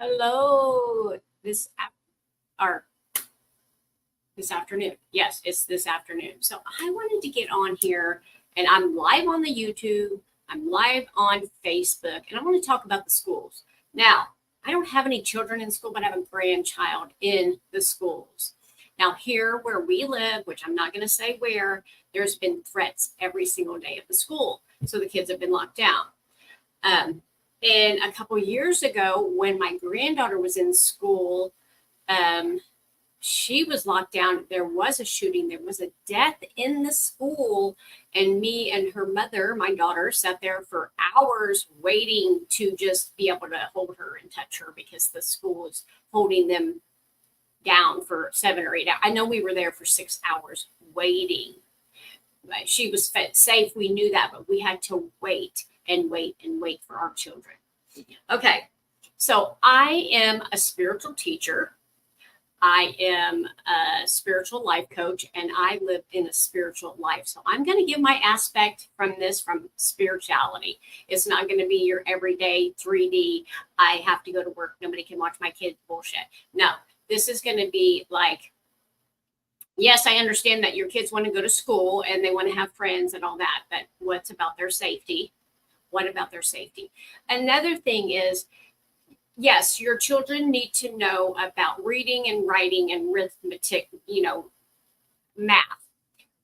Hello. Or this afternoon. Yes, it's this afternoon. So I wanted to get on here, and I'm live on the YouTube. I'm live on Facebook, and I want to talk about the schools. Now, I don't have any children in school, but I have a grandchild in the schools. Now, here where we live, which I'm not going to say where, there's been threats every single day at the school. So the kids have been locked down. And a couple years ago, when my granddaughter was in school, um, she was locked down. There was a shooting. There was a death in the school. And me and her mother, my daughter, sat there for hours waiting to just be able to hold her and touch her because the school is holding them down for 7 or 8 hours. I know we were there for 6 hours waiting. But she was safe. We knew that, but we had to wait and wait and wait for our children. Okay, so I am a spiritual teacher. I am a spiritual life coach, and I live in a spiritual life. So I'm going to give my aspect from spirituality. It's not going to be your everyday 3D, I have to go to work, nobody can watch my kids bullshit. No, this is going to be like, yes, I understand that your kids want to go to school and they want to have friends and all that, but what's about their safety? What about their safety? Another thing is, yes, your children need to know about reading and writing and arithmetic, math.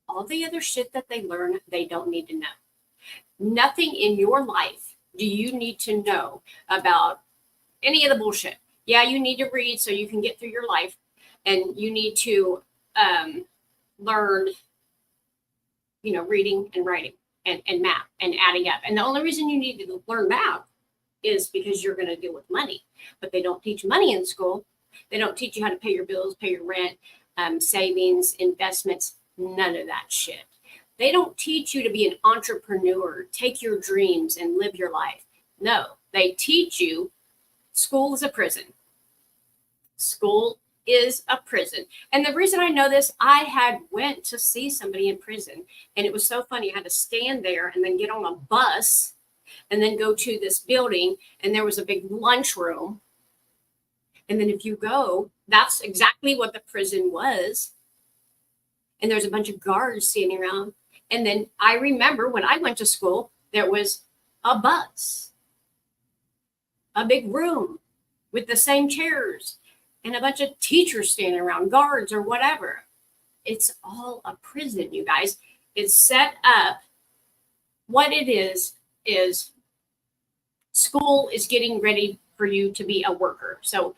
All the other shit that they learn, they don't need to know. Nothing in your life do you need to know about any of the bullshit. Yeah, you need to read so you can get through your life, and you need to learn, reading and writing and math and adding up. And the only reason you need to learn math is because you're going to deal with money. But they don't teach money in school. They don't teach you how to pay your bills, pay your rent, savings, investments, none of that shit. They don't teach you to be an entrepreneur, take your dreams and live your life. No, they teach you school is a prison. School is a prison. And the reason I know this, I had went to see somebody in prison, and it was so funny. I had to stand there and then get on a bus and then go to this building, and there was a big lunchroom. And then if you go, that's exactly what the prison was. And there's a bunch of guards standing around. And then I remember when I went to school, there was a bus, a big room with the same chairs, and a bunch of teachers standing around, guards or whatever. It's all a prison, you guys. It's set up. What it is school is getting ready for you to be a worker. So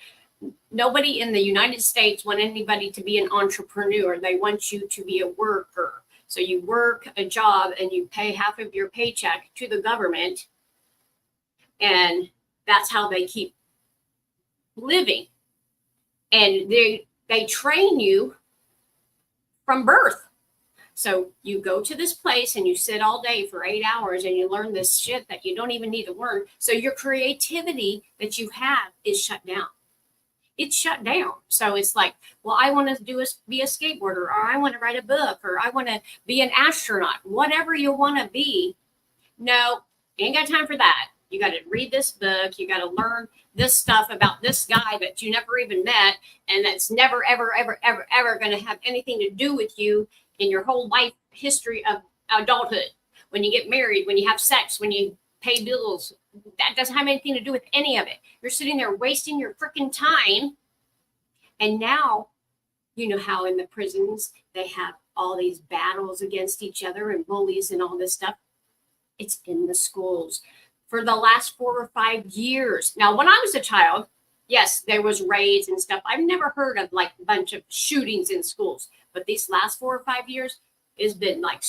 nobody in the United States want anybody to be an entrepreneur. They want you to be a worker. So you work a job and you pay half of your paycheck to the government, and that's how they keep living. And they train you from birth. So you go to this place and you sit all day for 8 hours and you learn this shit that you don't even need to learn. So your creativity that you have is shut down. It's shut down. So it's like, well, I want to be a skateboarder, or I want to write a book, or I want to be an astronaut, whatever you want to be. No, you ain't got time for that. You got to read this book. You got to learn this stuff about this guy that you never even met, and that's never, ever, ever, ever, ever going to have anything to do with you in your whole life history of adulthood. When you get married, when you have sex, when you pay bills, that doesn't have anything to do with any of it. You're sitting there wasting your freaking time. And now, you know how in the prisons they have all these battles against each other and bullies and all this stuff. It's in the schools for the last 4 or 5 years. Now, when I was a child, yes, there was raids and stuff. I've never heard of like a bunch of shootings in schools, but these last 4 or 5 years, it's been like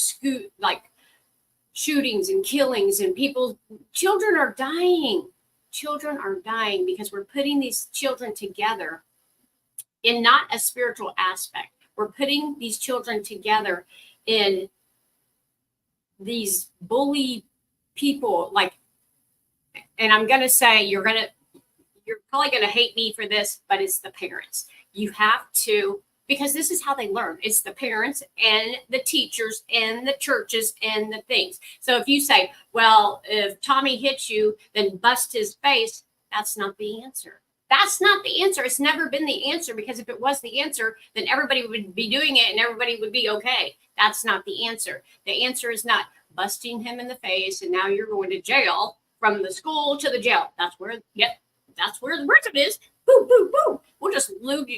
shootings and killings, and children are dying. Children are dying because we're putting these children together in not a spiritual aspect. We're putting these children together in these bully people, and I'm going to say you're probably going to hate me for this, but it's the parents. You have to, because this is how they learn. It's the parents and the teachers and the churches and the things. So if you say, well, if Tommy hits you, then bust his face, that's not the answer. That's not the answer. It's never been the answer, because if it was the answer, then everybody would be doing it and everybody would be okay. That's not the answer. The answer is not busting him in the face and now you're going to jail, from the school to the jail. That's where, that's where the record is. Boom, boom, boom. We'll just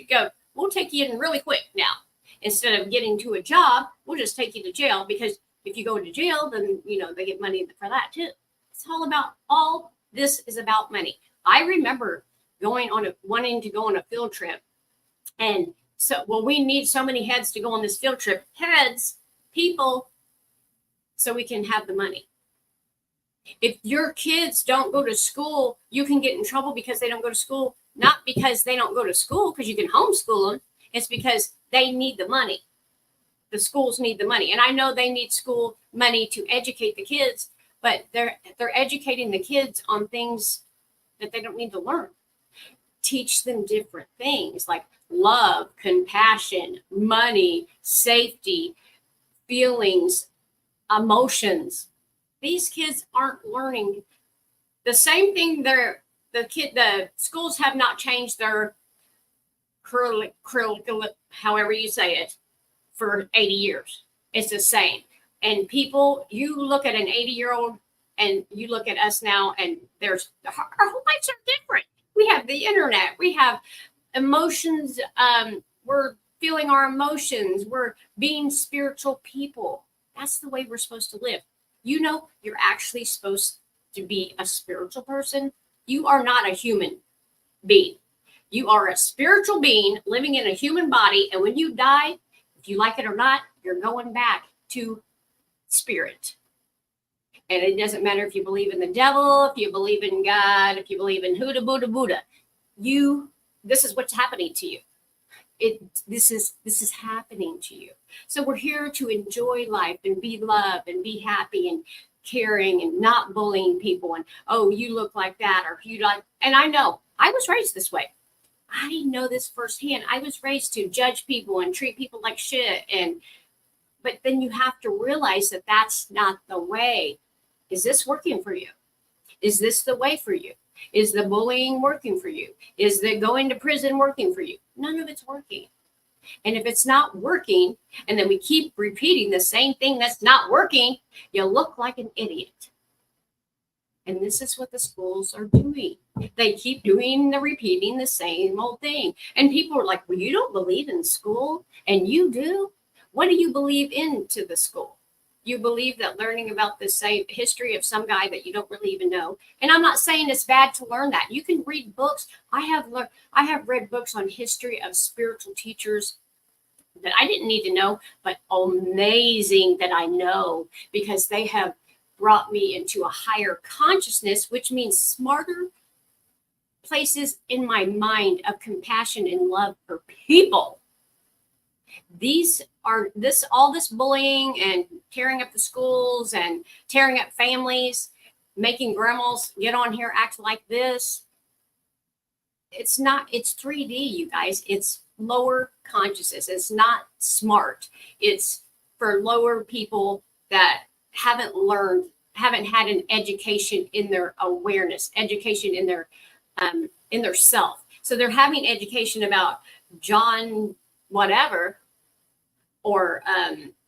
go. We'll take you in really quick now. Instead of getting to a job, we'll just take you to jail, because if you go to jail, then, they get money for that too. It's all this is about money. I remember wanting to go on a field trip. And so, we need so many heads to go on this field trip. Heads, people, so we can have the money. If your kids don't go to school, you can get in trouble because they don't go to school. Not because they don't go to school, because you can homeschool them. It's because they need the money. The schools need the money. And I know they need school money to educate the kids, but they're educating the kids on things that they don't need to learn. Teach them different things like love, compassion, money, safety, feelings, emotions. These kids aren't learning the same thing. The schools have not changed their curriculum, however you say it, for 80 years. It's the same. And people, you look at an 80-year-old and you look at us now, and our whole lives are different. We have the internet. We have emotions. We're feeling our emotions. We're being spiritual people. That's the way we're supposed to live. You're actually supposed to be a spiritual person. You are not a human being. You are a spiritual being living in a human body. And when you die, if you like it or not, you're going back to spirit. And it doesn't matter if you believe in the devil, if you believe in God, if you believe in Huda, Buddha. This is what's happening to you. This is happening to you. So we're here to enjoy life and be loved and be happy and caring and not bullying people. And, oh, you look like that, or you like, and I know I was raised this way. I know this firsthand. I was raised to judge people and treat people like shit. But then you have to realize that that's not the way. Is this working for you? Is this the way for you? Is the bullying working for you? Is the going to prison working for you? None of it's working. And if it's not working, and then we keep repeating the same thing that's not working, you look like an idiot. And this is what the schools are doing. They keep repeating the same old thing. And people are like, well, you don't believe in school? And you do? What do you believe into the school? You believe that learning about the same history of some guy that you don't really even know. And I'm not saying it's bad to learn that. You can read books. I have read books on history of spiritual teachers that I didn't need to know, but amazing that I know, because they have brought me into a higher consciousness, which means smarter places in my mind of compassion and love for people. All this bullying and tearing up the schools and tearing up families, making grandmas get on here, act like this. It's 3D, you guys. It's lower consciousness. It's not smart. It's for lower people that haven't had an education in their awareness, education in their self. So they're having education about John whatever, or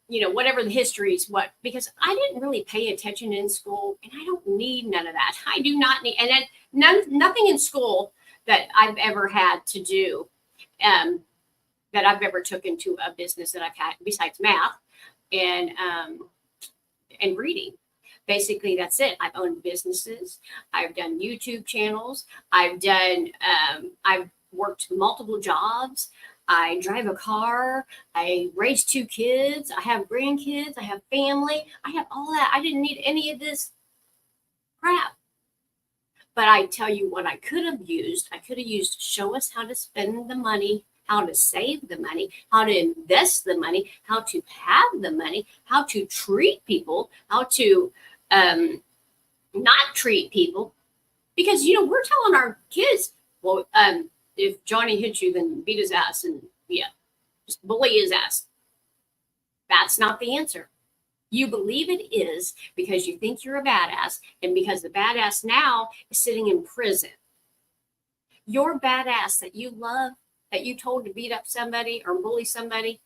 whatever the history is, because I didn't really pay attention in school, and I don't need none of that. I do not need, and nothing in school that I've ever had to do, that I've ever took into a business that I've had besides math and reading. Basically, that's it. I've owned businesses. I've done YouTube channels. I've worked multiple jobs. I drive a car. I raise 2 kids. I have grandkids. I have family. I have all that. I didn't need any of this crap. But I tell you what I could have used. I could have used show us how to spend the money, how to save the money, how to invest the money, how to have the money, how to treat people, how to not treat people. Because, we're telling our kids, well, if Johnny hits you, then beat his ass and just bully his ass. That's not the answer. You believe it is because you think you're a badass, and because the badass now is sitting in prison. Your badass that you love, that you told to beat up somebody or bully somebody,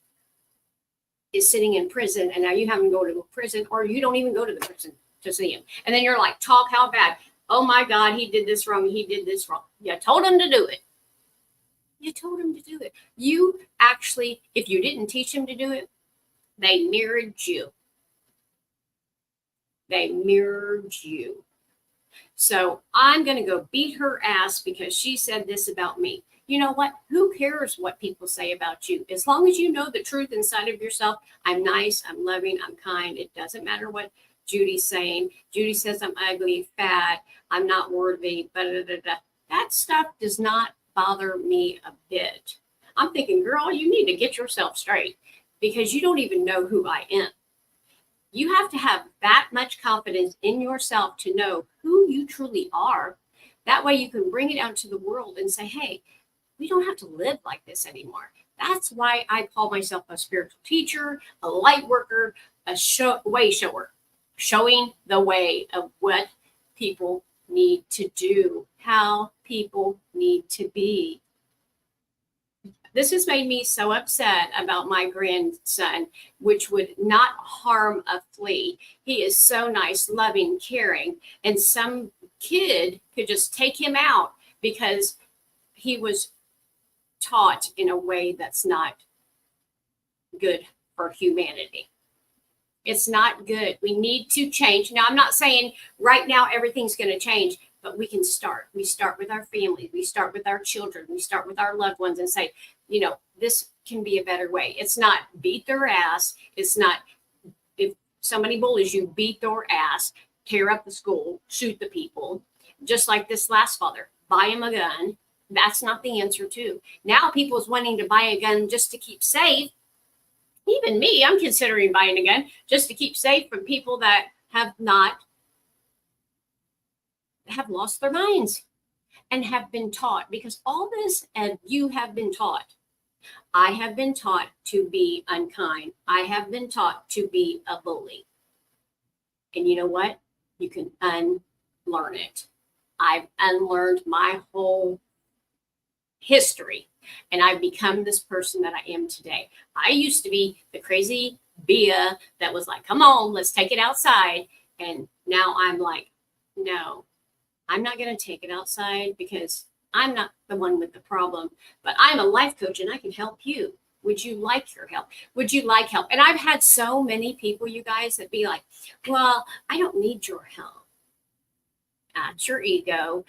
is sitting in prison, and now you have him go to prison, or you don't even go to the prison to see him. And then you're like, talk how bad. Oh my God, he did this wrong. He did this wrong. You told him to do it. You told him to do it. You actually, if you didn't teach him to do it, they mirrored you. They mirrored you. So I'm going to go beat her ass because she said this about me. You know what? Who cares what people say about you? As long as you know the truth inside of yourself, I'm nice, I'm loving, I'm kind. It doesn't matter what Judy's saying. Judy says I'm ugly, fat, I'm not worthy, that stuff does not bother me a bit. I'm thinking, girl, you need to get yourself straight because you don't even know who I am. You have to have that much confidence in yourself to know who you truly are. That way you can bring it out to the world and say, hey, we don't have to live like this anymore. That's why I call myself a spiritual teacher, a light worker, a way shower, showing the way of what people need to do, how people need to be. This has made me so upset about my grandson, which would not harm a flea. He is so nice, loving, caring, and some kid could just take him out because he was taught in a way that's not good for humanity. It's not good. We need to change. Now, I'm not saying right now everything's going to change, but we can start. We start with our family. We start with our children. We start with our loved ones and say, you know, this can be a better way. It's not beat their ass. It's not, if somebody bullies you, beat their ass, tear up the school, shoot the people. Just like this last father, buy him a gun. That's not the answer too. Now people's wanting to buy a gun just to keep safe. Even me, I'm considering buying a gun just to keep safe from people that have lost their minds and have been taught, because all this, and you have been taught. I have been taught to be unkind. I have been taught to be a bully. And you know what? You can unlearn it. I've unlearned my whole history, and I've become this person that I am today. I used to be the crazy Bia that was like, come on, let's take it outside. And now I'm like, no, I'm not going to take it outside because I'm not the one with the problem, but I'm a life coach and I can help you. Would you like your help? Would you like help? And I've had so many people, you guys, that be like, well, I don't need your help. That's your ego.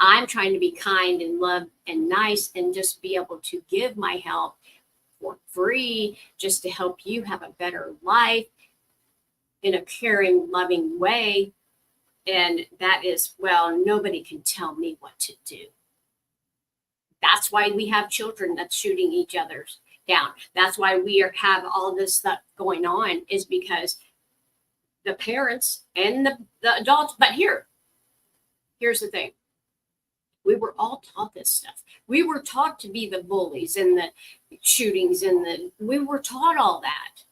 I'm trying to be kind and love and nice and just be able to give my help for free, just to help you have a better life in a caring, loving way. And that is, well, nobody can tell me what to do. That's why we have children that's shooting each other down. That's why we have all this stuff going on, is because the parents and the adults. But here's the thing. We were all taught this stuff. We were taught to be the bullies and the shootings and we were taught all that.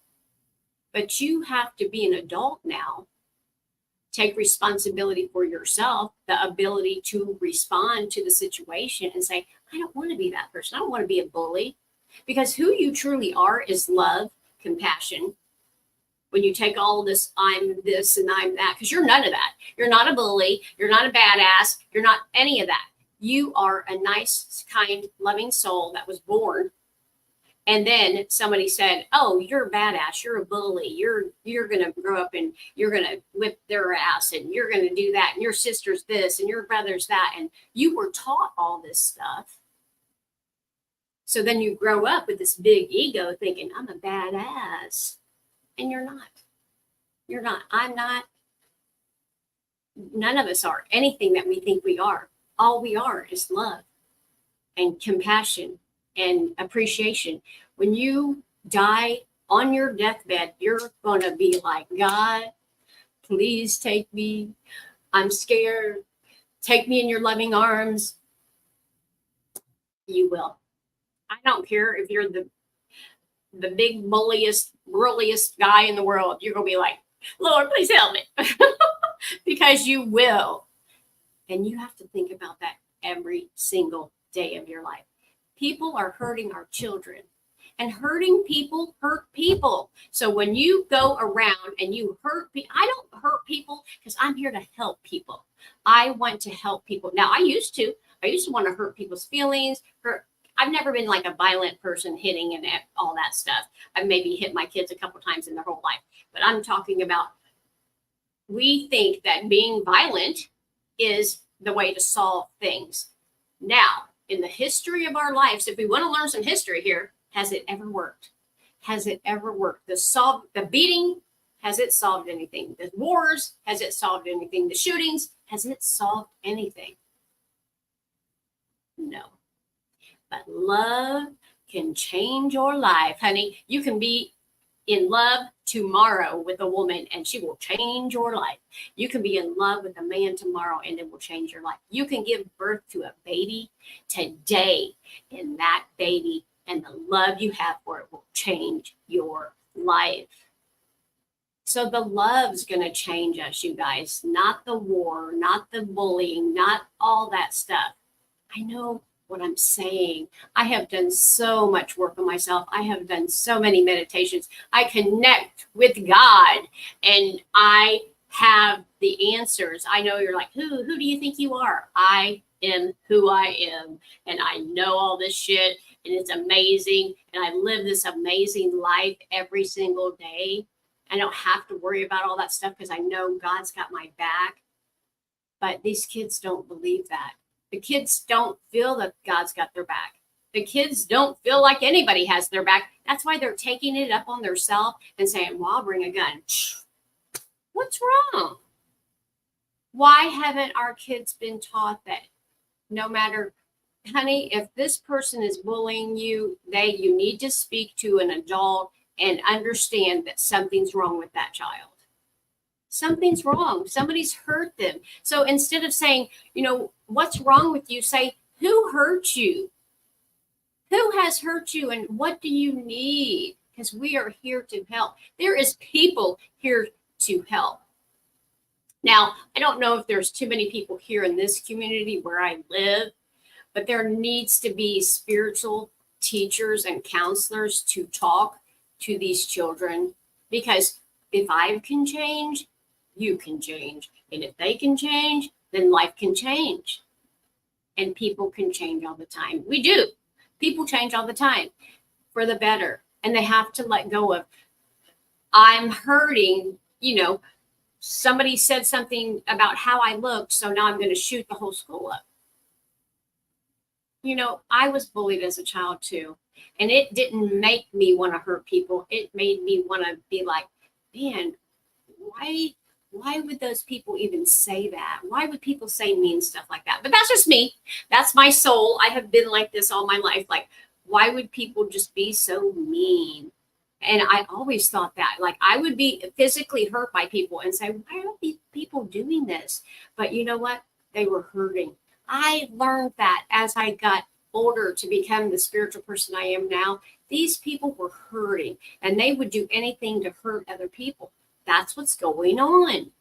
But you have to be an adult now. Take responsibility for yourself, the ability to respond to the situation and say, I don't want to be that person. I don't want to be a bully. Because who you truly are is love, compassion. When you take all this, I'm this and I'm that, because you're none of that. You're not a bully. You're not a badass. You're not any of that. You are a nice, kind, loving soul that was born. And then somebody said, oh, you're a badass. You're a bully. You're going to grow up and you're going to whip their ass and you're going to do that. And your sister's this and your brother's that. And you were taught all this stuff. So then you grow up with this big ego thinking, I'm a badass. And you're not. You're not. I'm not. None of us are anything that we think we are. All we are is love and compassion and appreciation. When you die on your deathbed, you're going to be like, God, please take me. I'm scared. Take me in your loving arms. You will. I don't care if you're the big bulliest, burliest guy in the world. You're going to be like, Lord, please help me. Because you will. And you have to think about that every single day of your life. People are hurting our children, and hurting people hurt people. So when you go around and you hurt people, I don't hurt people because I'm here to help people. I want to help people. Now, I used to want to hurt people's feelings. I've never been like a violent person hitting and all that stuff. I've maybe hit my kids a couple times in their whole life. But I'm talking about, we think that being violent is the way to solve things. Now, in the history of our lives, if we want to learn some history here, has it ever worked? Has it ever worked? The beating, has it solved anything? The wars, has it solved anything? The shootings, has it solved anything? No. But love can change your life, honey. You can be in love tomorrow with a woman and she will change your life. You can be in love with a man tomorrow and it will change your life. You can give birth to a baby today, and that baby and the love you have for it will change your life. So the love's going to change us, you guys, not the war, not the bullying, not all that stuff. I know what I'm saying. I have done so much work on myself. I have done so many meditations. I connect with God and I have the answers. I know you're like, who do you think you are? I am who I am. And I know all this shit and it's amazing. And I live this amazing life every single day. I don't have to worry about all that stuff because I know God's got my back. But these kids don't believe that. The kids don't feel that God's got their back. The kids don't feel like anybody has their back. That's why they're taking it up on themselves and saying, well, I'll bring a gun. What's wrong? Why haven't our kids been taught that no matter, honey, if this person is bullying you, you need to speak to an adult and understand that something's wrong with that child. Something's wrong. Somebody's hurt them. So instead of saying, what's wrong with you, say, who hurt you? Who has hurt you and what do you need? Because we are here to help. There is people here to help. Now, I don't know if there's too many people here in this community where I live, but there needs to be spiritual teachers and counselors to talk to these children, because if I can change, you can change. And if they can change, then life can change. And people can change all the time. We do. People change all the time for the better. And they have to let go of, I'm hurting, somebody said something about how I looked, so now I'm going to shoot the whole school up. I was bullied as a child too. And it didn't make me want to hurt people. It made me want to be like, man, why would those people even say that? Why would people say mean stuff like that? But that's just me. That's my soul. I have been like this all my life. Like, why would people just be so mean? And I always thought that, like, I would be physically hurt by people and say, why are these people doing this? But you know what? They were hurting. I learned that as I got older to become the spiritual person I am now. These people were hurting and they would do anything to hurt other people. That's what's going on.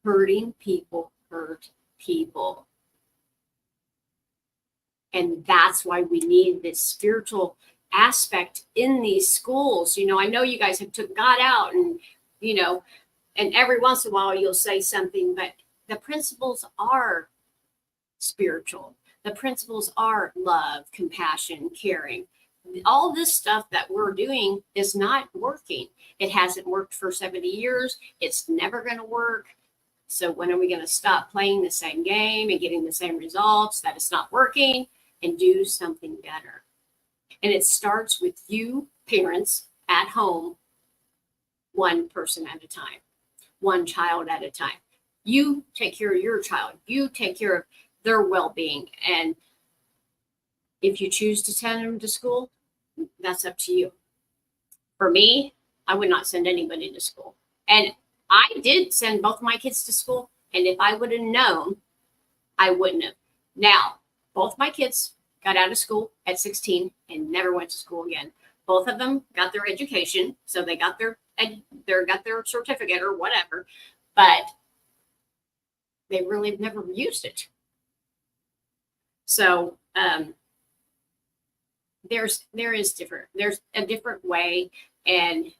Hurting people hurt people. And that's why we need this spiritual aspect in these schools. I know you guys have took God out and, and every once in a while you'll say something, but the principles are spiritual. The principles are love, compassion, caring. All this stuff that we're doing is not working. It hasn't worked for 70 years. It's never going to work. So when are we going to stop playing the same game and getting the same results that it's not working and do something better? And it starts with you, parents, at home, one person at a time, one child at a time. You take care of your child. You take care of their well-being. And if you choose to send them to school, that's up to you. For me, I would not send anybody to school. And I did send both my kids to school. And if I would have known, I wouldn't have. Now, both my kids got out of school at 16 and never went to school again. Both of them got their education. So they got their certificate or whatever. But they really never used it. So um, there's a different way. And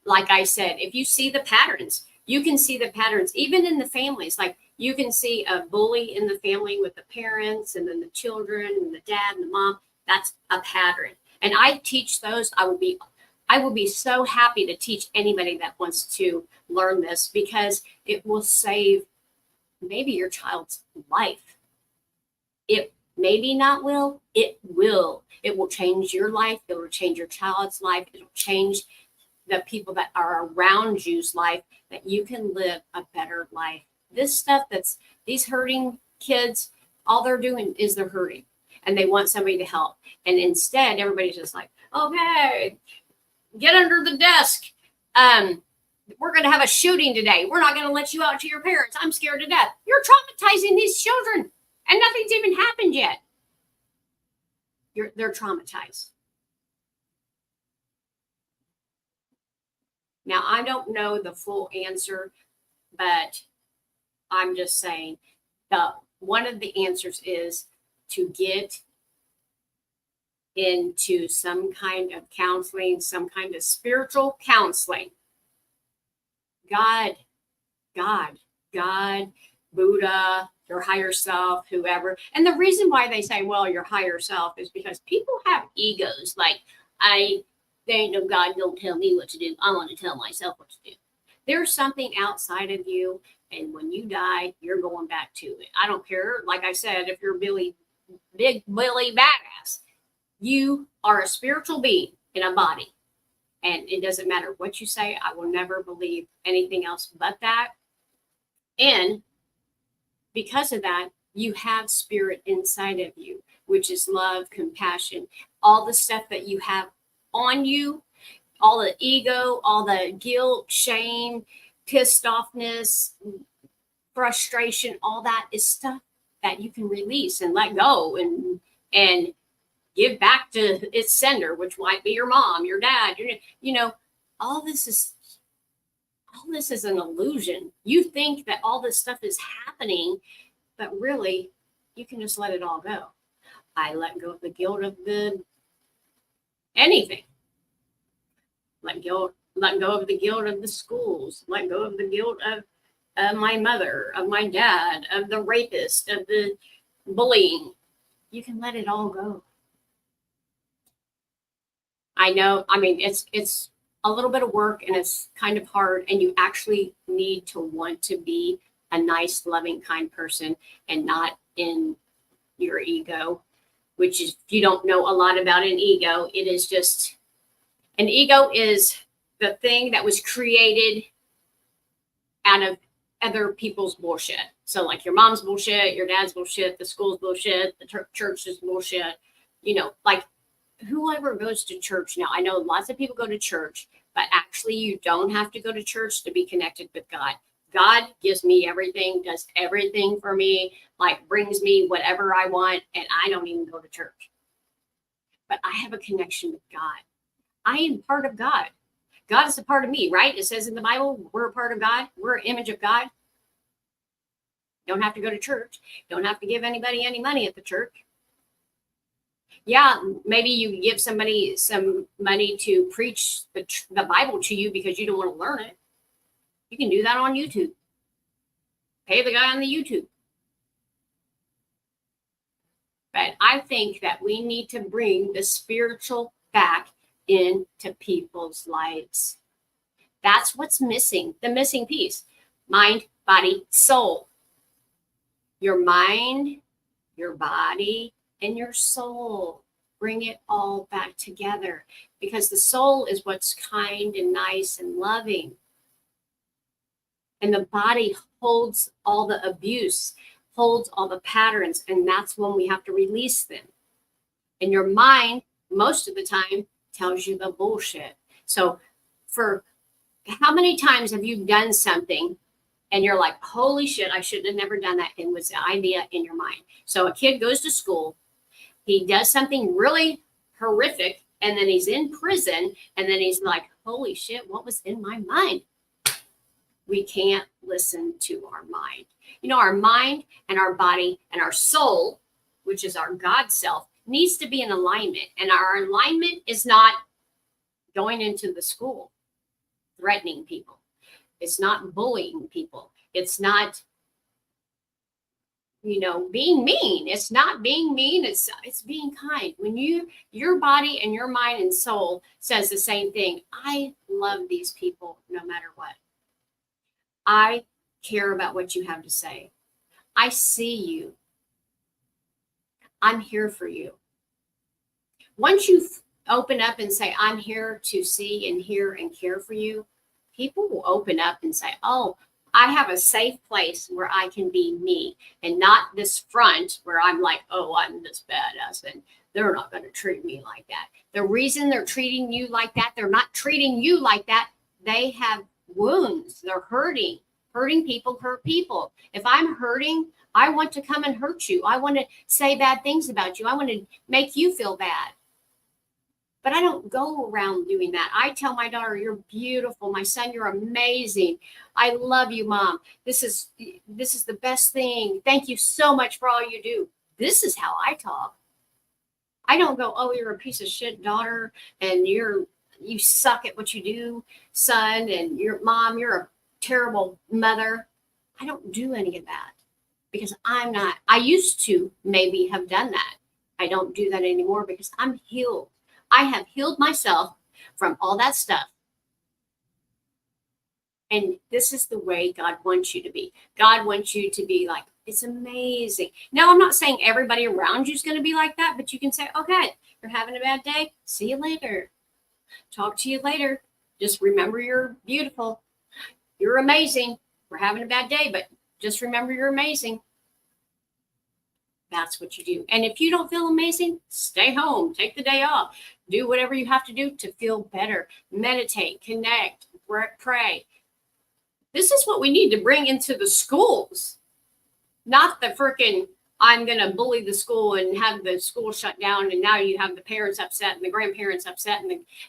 like I said, if you see the patterns, you can see the patterns even in the families. Like you can see a bully in the family with the parents and then the children and the dad and the mom. That's a pattern. And I teach those. I will be so happy to teach anybody that wants to learn this, because it will save maybe your child's life. It maybe not will, it will. It will change your life. It will change your child's life. It will change the people that are around you's life, that you can live a better life. This stuff these hurting kids, all they're doing is they're hurting and they want somebody to help. And instead, everybody's just like, okay, get under the desk. We're going to have a shooting today. We're not going to let you out to your parents. I'm scared to death. You're traumatizing these children and nothing's even happened yet. They're traumatized. Now, I don't know the full answer, but I'm just saying one of the answers is to get into some kind of counseling, some kind of spiritual counseling. God, Buddha, your higher self, whoever. And the reason why they say, well, your higher self is because people have egos. Like, there ain't no God, don't tell me what to do. I want to tell myself what to do. There's something outside of you. And when you die, you're going back to it. I don't care. Like I said, if you're Big Billy Badass, you are a spiritual being in a body. And it doesn't matter what you say. I will never believe anything else but that. And because of that, you have spirit inside of you, which is love, compassion, all the stuff that you have on you, all the ego, all the guilt, shame, pissed offness, frustration, all that is stuff that you can release and let go and give back to its sender, which might be your mom, your dad, all this is an illusion. You think that all this stuff is happening, but really you can just let it all go. I let go of the guilt of anything. Let go of the guilt of the schools, let go of the guilt of my mother, of my dad, of the rapist, of the bullying. You can let it all go. I know, it's a little bit of work and it's kind of hard, and you actually need to want to be a nice, loving, kind person and not in your ego, which is, if you don't know a lot about an ego, it is just, an ego is the thing that was created out of other people's bullshit. So like your mom's bullshit, your dad's bullshit, the school's bullshit, the church's bullshit, like whoever goes to church now. I know lots of people go to church, but actually you don't have to go to church to be connected with God. God gives me everything, does everything for me, like brings me whatever I want, and I don't even go to church. But I have a connection with God. I am part of God. God is a part of me, right? It says in the Bible, we're a part of God. We're an image of God. Don't have to go to church. Don't have to give anybody any money at the church. Yeah, maybe you give somebody some money to preach the Bible to you because you don't want to learn it. You can do that on YouTube. Pay the guy on the YouTube. But I think that we need to bring the spiritual back into people's lives. That's what's missing, the missing piece. Mind, body, soul. Your mind, your body, and your soul. Bring it all back together, because the soul is what's kind and nice and loving. And the body holds all the abuse, holds all the patterns, and that's when we have to release them. And your mind, most of the time, tells you the bullshit. So for how many times have you done something and you're like, holy shit, I should have never done that, and was the idea in your mind? So a kid goes to school, he does something really horrific, and then he's in prison, and then he's like, holy shit, what was in my mind? We can't listen to our mind. Our mind and our body and our soul, which is our God self, needs to be in alignment. And our alignment is not going into the school, threatening people. It's not bullying people. It's not, being mean. It's not being mean. It's being kind. When your body and your mind and soul says the same thing. I love these people no matter what. I care about what you have to say. I see you. I'm here for you. Once you open up and say, I'm here to see and hear and care for you, people will open up and say, oh, I have a safe place where I can be me, and not this front where I'm like, oh, I'm this badass and they're not going to treat me like that. The reason they're treating you like that, they're not treating you like that. They have wounds. They're hurting. Hurting people hurt people. If I'm hurting, I want to come and hurt you. I want to say bad things about you. I want to make you feel bad. But I don't go around doing that. I tell my daughter, you're beautiful. My son, you're amazing. I love you, Mom. This is the best thing. Thank you so much for all you do. This is how I talk. I don't go, oh, you're a piece of shit daughter, and you suck at what you do, son, and your mom, you're a terrible mother. I don't do any of that because I'm not. I used to maybe have done that. I don't do that anymore because I'm healed. I have healed myself from all that stuff. And this is the way God wants you to be. God wants you to be like, it's amazing. Now, I'm not saying everybody around you is going to be like that, but you can say, okay, you're having a bad day. See you later. Talk to you later. Just remember you're beautiful. You're amazing. We're having a bad day, but just remember you're amazing. That's what you do. And if you don't feel amazing, stay home, take the day off, do whatever you have to do to feel better. Meditate, connect, pray. This is what we need to bring into the schools, not the freaking, I'm going to bully the school and have the school shut down. And now you have the parents upset and the grandparents upset.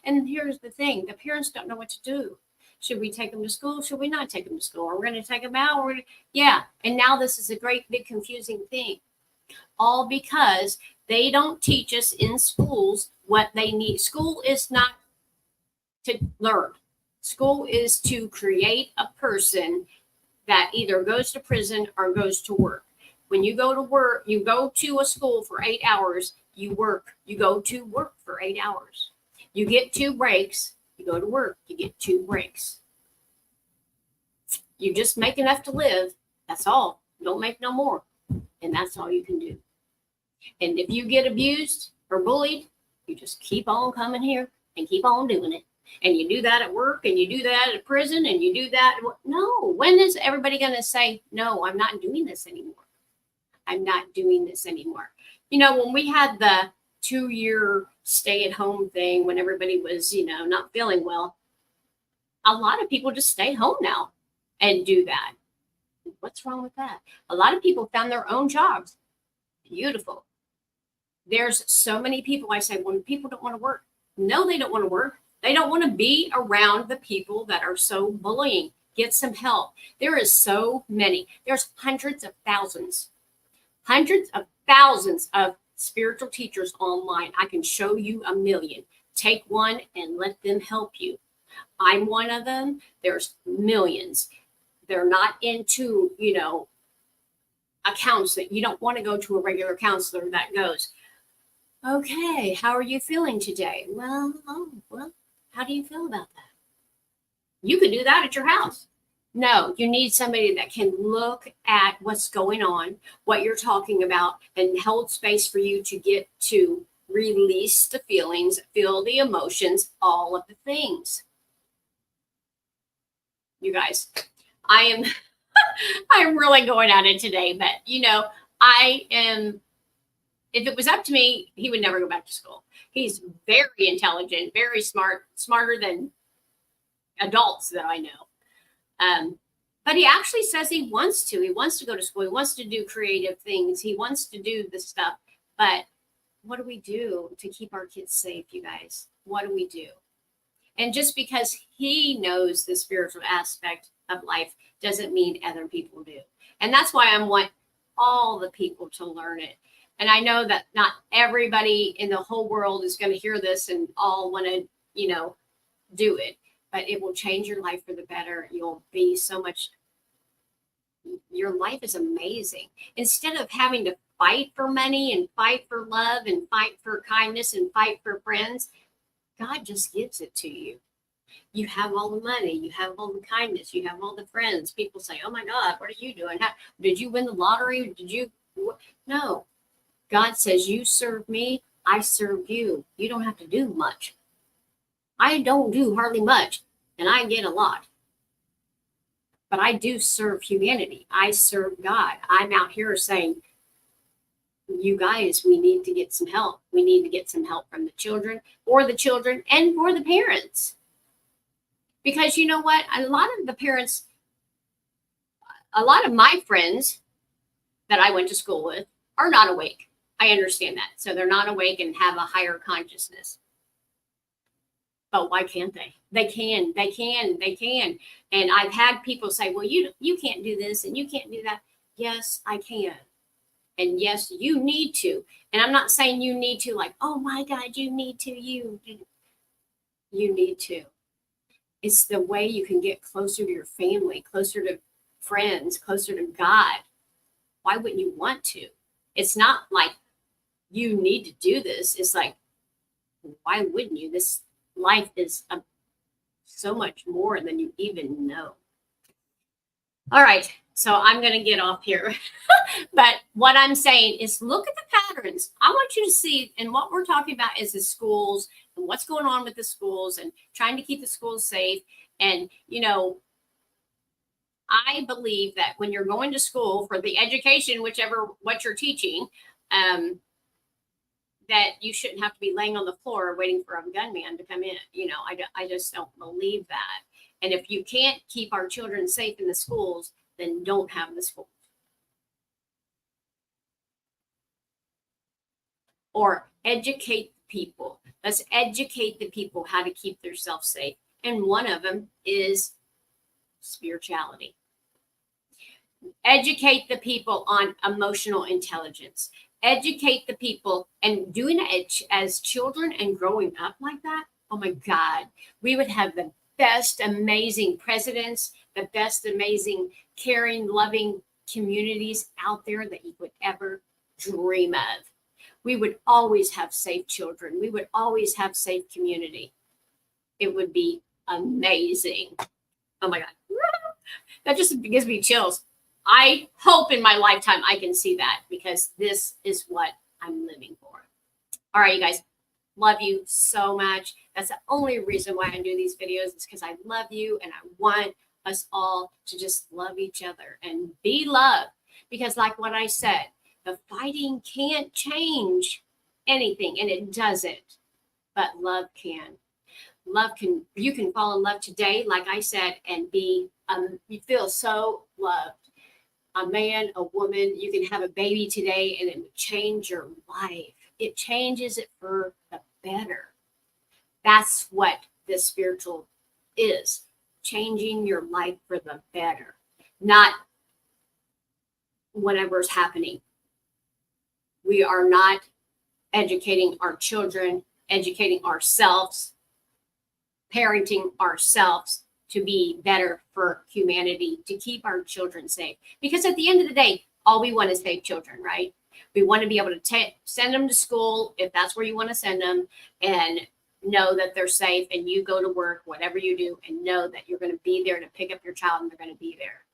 And here's the thing. The parents don't know what to do. Should we take them to school? Should we not take them to school? Are we going to take them out? Yeah. And now this is a great, big, confusing thing. All because they don't teach us in schools what they need. School is not to learn. School is to create a person that either goes to prison or goes to work. When you go to work, you go to a school for 8 hours, you work. You go to work for 8 hours. You get 2 breaks. You go to work, you get 2 breaks. You just make enough to live. That's all. Don't make no more. And that's all you can do. And if you get abused or bullied, you just keep on coming here and keep on doing it. And you do that at work, and you do that at prison, and you do that. No, when is everybody going to say, no, I'm not doing this anymore? I'm not doing this anymore. When we had the 2-year stay-at-home thing, when everybody was, not feeling well, a lot of people just stay home now and do that. What's wrong with that? A lot of people found their own jobs. Beautiful. There's so many people, I say, when people don't want to work. No, they don't want to work. They don't want to be around the people that are so bullying. Get some help. There is so many. There's hundreds of thousands of spiritual teachers online. I can show you a million. Take one and let them help you. I'm one of them. There's millions. They're not into, accounts that you don't want to go to a regular counselor that goes, okay, how are you feeling today? Well, how do you feel about that? You can do that at your house. No, you need somebody that can look at what's going on, what you're talking about, and hold space for you to get to release the feelings, feel the emotions, all of the things. You guys, I am really going at it today, but if it was up to me, he would never go back to school. He's very intelligent, very smart, smarter than adults that I know. But he actually says he wants to. He wants to go to school. He wants to do creative things. He wants to do this stuff. But what do we do to keep our kids safe, you guys? What do we do? And just because he knows the spiritual aspect of life doesn't mean other people do. And that's why I want all the people to learn it. And I know that not everybody in the whole world is going to hear this and all want to, do it, but it will change your life for the better. You'll be so much, your life is amazing. Instead of having to fight for money and fight for love and fight for kindness and fight for friends, God just gives it to you. You have all the money, you have all the kindness, you have all the friends. People say, oh my God, what are you doing? Did you win the lottery? No. God says, you serve me, I serve you. You don't have to do much. I don't do hardly much, and I get a lot. But I do serve humanity. I serve God. I'm out here saying, you guys, we need to get some help. We need to get some help from the children, for the children, and for the parents. Because you know what? A lot of the parents, a lot of my friends that I went to school with are not awake. I understand that. So they're not awake and have a higher consciousness. But why can't they? They can. And I've had people say, well, you can't do this and you can't do that. Yes, I can. And yes, you need to. And I'm not saying you need to like, oh my God, you need to. You need to. It's the way you can get closer to your family, closer to friends, closer to God. Why wouldn't you want to? It's not like you need to do this. It's like, why wouldn't you? This life is so much more than you even know. All right, so I'm going to get off here. But what I'm saying is look at the patterns. I want you to see, and what we're talking about is the schools and what's going on with the schools and trying to keep the schools safe. And, I believe that when you're going to school for the education, what you're teaching, that you shouldn't have to be laying on the floor waiting for a gunman to come in. I just don't believe that. And if you can't keep our children safe in the schools, then don't have the schools. Or educate people. Let's educate the people how to keep themselves safe. And one of them is spirituality. Educate the people on emotional intelligence. Educate the people, and doing it as children and growing up like that, oh my God, we would have the best, amazing presidents, the best, amazing, caring, loving communities out there that you would ever dream of. We would always have safe children. We would always have safe community. It would be amazing. Oh my God. That just gives me chills. I hope in my lifetime I can see that, because this is what I'm living for. All right, you guys, love you so much. That's the only reason why I do these videos, is because I love you and I want us all to just love each other and be loved. Because like what I said, the fighting can't change anything, and it doesn't, but love can. You can fall in love today, like I said, and be, you feel so loved. A man, a woman, you can have a baby today and it would change your life. It changes it for the better. That's what this spiritual is. Changing your life for the better, not whatever's happening. We are not educating our children, educating ourselves, parenting ourselves to be better for humanity, to keep our children safe. Because at the end of the day, all we want is safe children, right? We want to be able to send them to school if that's where you want to send them, and know that they're safe, and you go to work, whatever you do, and know that you're going to be there to pick up your child and they're going to be there.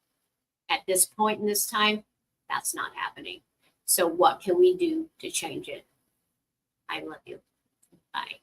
At this point in this time, that's not happening. So what can we do to change it? I love you. Bye.